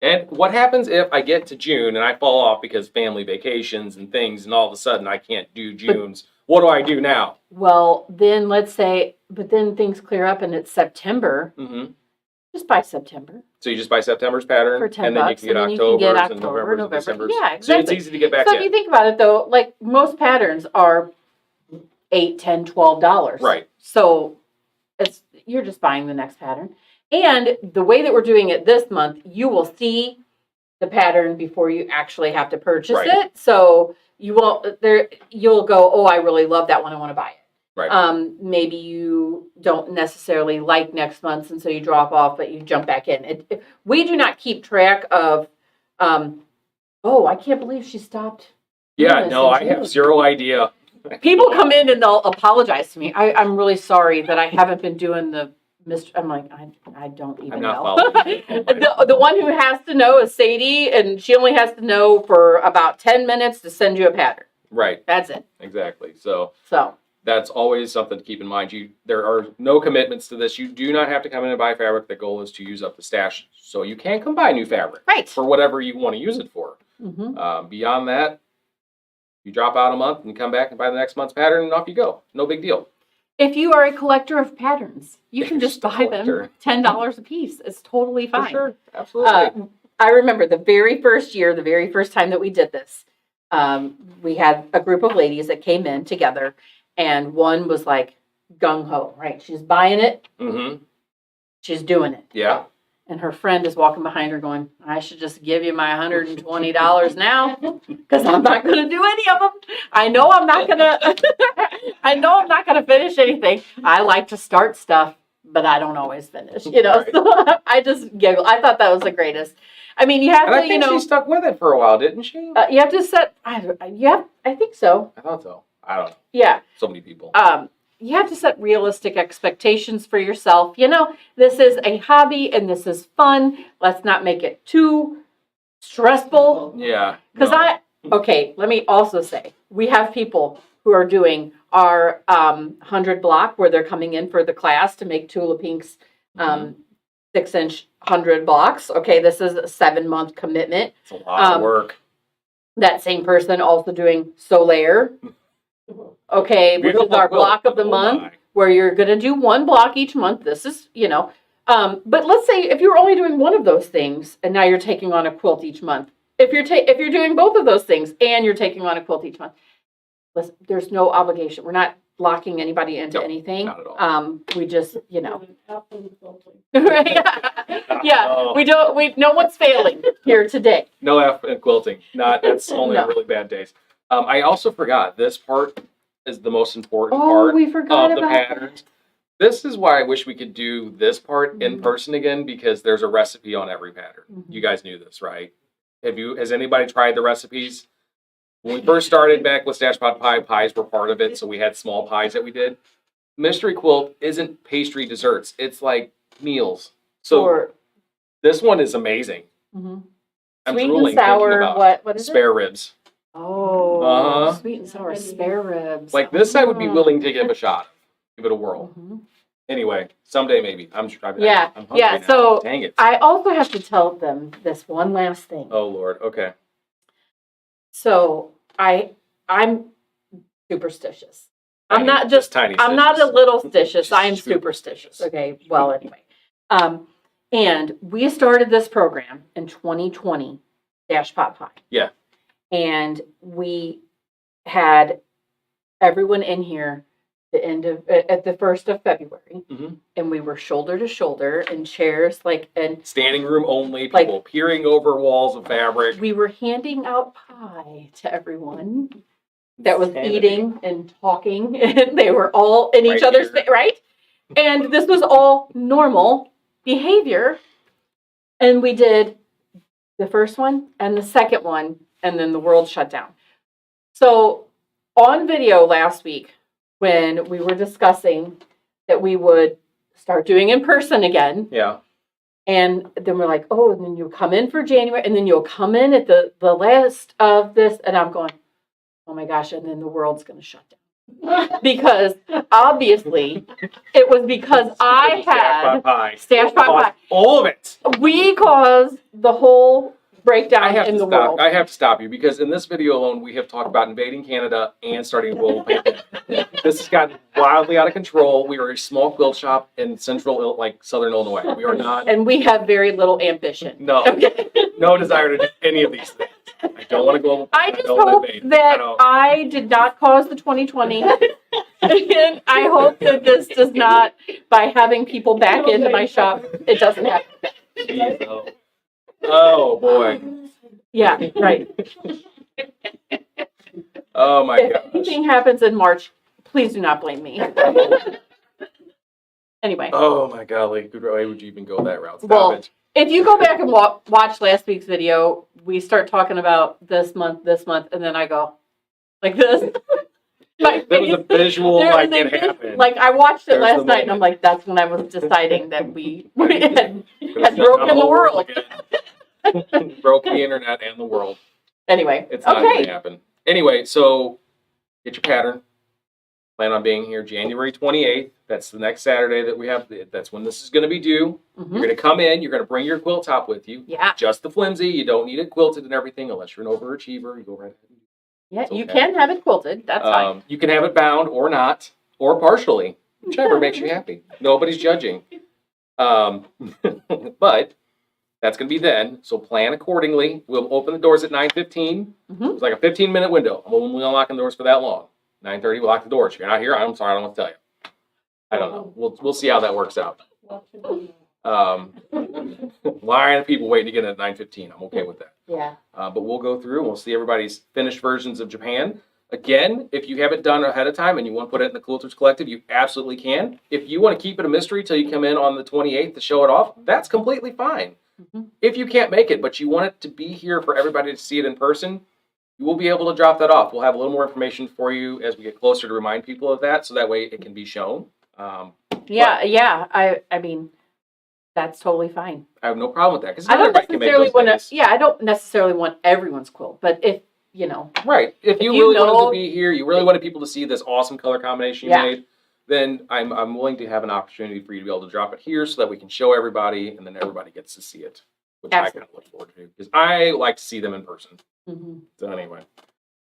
And what happens if I get to June and I fall off because family vacations and things, and all of a sudden I can't do June's? What do I do now? Well, then let's say, but then things clear up and it's September. Mm-hmm. Just buy September So you just buy September's pattern, for $10, and then you can get and then you can get October's and October, November's and November. December's. Yeah, So it's exactly. easy to get back So if you in. think about it, though, like most patterns are $8, $10, $12. Right. So you're just buying the next pattern. And the way that we're doing it this month, you will see the pattern before you actually have to purchase Right. it. So you'll go, oh, I really love that one. I want to buy it. Right. Maybe you don't necessarily like next month, and so you drop off, but you jump back in. We do not keep track of, oh, I can't believe she stopped. Yeah, doing no, this I in have June. zero idea. People come in and they'll apologize to me. I'm really sorry that I haven't been doing the I'm like, I don't even I'm not know. following. The one who has to know is Sadie, and she only has to know for about 10 minutes to send you a pattern. Right. That's it. Exactly. So So, that's always something to keep in mind. There are no commitments to this. You do not have to come in and buy fabric. The goal is to use up the stash so you can come buy new fabric right. for whatever you want to use it for. Mm-hmm. Beyond that, you drop out a month and come back and buy the next month's pattern, and off you go. No big deal. If you are a collector of patterns, you can There's just the buy them collector. $10 a piece. It's totally fine. For sure. Absolutely. I remember the very first year, the very first time that we did this, we had a group of ladies that came in together, and one was like gung-ho, right? She's buying it. Mm-hmm. She's doing it. Yeah. And her friend is walking behind her going, I should just give you my $120 now because I'm not going to do any of them. I know I'm not going to finish anything. I like to start stuff, but I don't always finish, Right. So I just giggle. I thought that was the greatest. I mean, you have And I to, think she stuck with it for a while, didn't she? you have to set, I think so. I thought so. I don't know. Yeah. So many people. You have to set realistic expectations for yourself. This is a hobby and this is fun. Let's not make it too stressful. Yeah. Because no. okay, let me also say, we have people who are doing our 100 block where they're coming in for the class to make Tula Pink's 6-inch 100 blocks. Okay, this is a 7-month commitment. It's a lot of work. That same person also doing Solaire. Okay, which is Beautiful our quilt. block of the Oh month, my. where you're going to do one block each month. This is, but let's say if you're only doing one of those things and now you're taking on a quilt each month. If you're doing both of those things and you're taking on a quilt each month, there's no obligation. We're not locking anybody into No, anything. not at all. We just, Right. yeah, Oh. no one's failing here today. No F in quilting. That's only No. on really bad days. I also forgot this part is the most important Oh, part we forgot of the about patterns. This is why I wish we could do this part in Mhm. person again, because there's a recipe on every pattern. Mhm. You guys knew this, right? Has anybody tried the recipes? When we first started back with Stash Pot Pie, pies were part of it, so we had small pies that we did. Mystery Quilt isn't pastry desserts. It's like meals. So Or, this one is amazing. mhm. I'm Sweet and drooling sour, thinking about what is it? spare ribs. Oh, Uh-huh. sweet and sour spare ribs. Like this, I would be Mm. willing to give a shot, give it a whirl. Mhm. Anyway, someday maybe. I'm hungry Yeah, now. yeah, so dang it. I also have to tell them this one last thing. Oh Lord. Okay. So I'm superstitious. I'm Tiny, not just tiny. I'm not a stitches. little stitious. I am Superstitious. superstitious. Okay. Well, anyway. And we started this program in 2020, Dash Pot Pie. Yeah. And we had everyone in here at the 1st of February, Mhm. and we were shoulder to shoulder in chairs, and Standing room only. Like- People peering over walls of fabric. we were handing out pie to everyone. that was Insanity. eating and talking, and they were all in each Right other's here. right? And this was all normal behavior. And we did the first one and the second one, and then the world shut down. So on video last week, when we were discussing that we would start doing in person again, Yeah. and then we're like, oh, and then you'll come in for January, and then you'll come in at the last of this, and I'm going, oh my gosh, and then the world's going to shut down. Because obviously it was because I had stash pot pie. All of it. We caused the whole breakdown I have in to the stop. world. I have to stop you because in this video alone, we have talked about invading Canada and starting a global pandemic. This has gotten wildly out of control. We are a small quilt shop in central, like southern Illinois. We are not. And we have very little ambition. No, Okay. no desire to do any of these things. I don't want to go. I just don't wanna hope invade. that don't. I did not cause the 2020. And I hope that this does not, by having people back into my shop, it doesn't happen. Jeez, oh boy. Yeah, right. Oh my If gosh. anything happens in March, please do not blame me. Anyway, Oh my golly. Good. Why would you even go that route? Stop Well, it. if you go back and watch last week's video, we start talking about this month, and then I go like this. That was a visual, There like was a it big- happened. Like I watched it There's last the night, and I'm moment. like, that's when I was deciding that we had Could've broken shut the world. again. Broke the internet and the world. Anyway, It's not going okay. to happen. Anyway, so get your pattern. Plan on being here January 28th. That's the next Saturday that we have. That's when this is going to be due. You're Mhm. going to come in. You're going to bring your quilt top with you. Yeah, Just the flimsy. You don't need it quilted and everything unless you're an overachiever. You go right ahead. yeah, It's you okay. can have it quilted. That's fine. You can have it bound or not, or partially, whichever makes you happy. Nobody's judging. But that's going to be then. So plan accordingly. We'll open the doors at 9:15. Mhm. It's like a 15-minute window. I'm only unlocking the doors for that long. 9:30, we'll lock the doors. If you're not here, I'm sorry, I don't want to tell you. I don't know. We'll see how that works out. Line of people waiting to get in at 9:15. I'm okay with that. Yeah. But we'll go through and we'll see everybody's finished versions of Japan. Again, if you have it done ahead of time and you want to put it in the Quilters Collective, you absolutely can. If you want to keep it a mystery till you come in on the 28th to show it off, that's completely fine. Mhm. If you can't make it, but you want it to be here for everybody to see it in person, you will be able to drop that off. We'll have a little more information for you as we get closer to remind people of that, so that way it can be shown. Yeah. I mean, that's totally fine. I have no problem with that because I not don't everybody can make necessarily those want days. to. Yeah, I don't necessarily want everyone's quilt, but if you know, Right. If you you really wanted know- to be here, you really wanted people to see this awesome color combination you Yeah. made, then I'm willing to have an opportunity for you to be able to drop it here so that we can show everybody and then everybody gets to see it, which I kind of look forward to because I like to see them in person. Mhm. So anyway.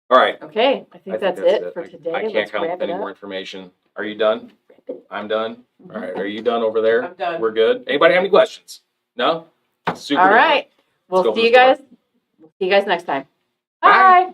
All right. Okay, I think that's it for I- today. I can't Let's come up wrap with it any more up. information. Are you done? Wrap it. I'm done. Mhm. All right. Are you done over there? I'm done. We're good. Anybody have any questions? No? Super All duper. right. Let's go We'll for see the you guys. We'll see you guys next time. Bye. Bye.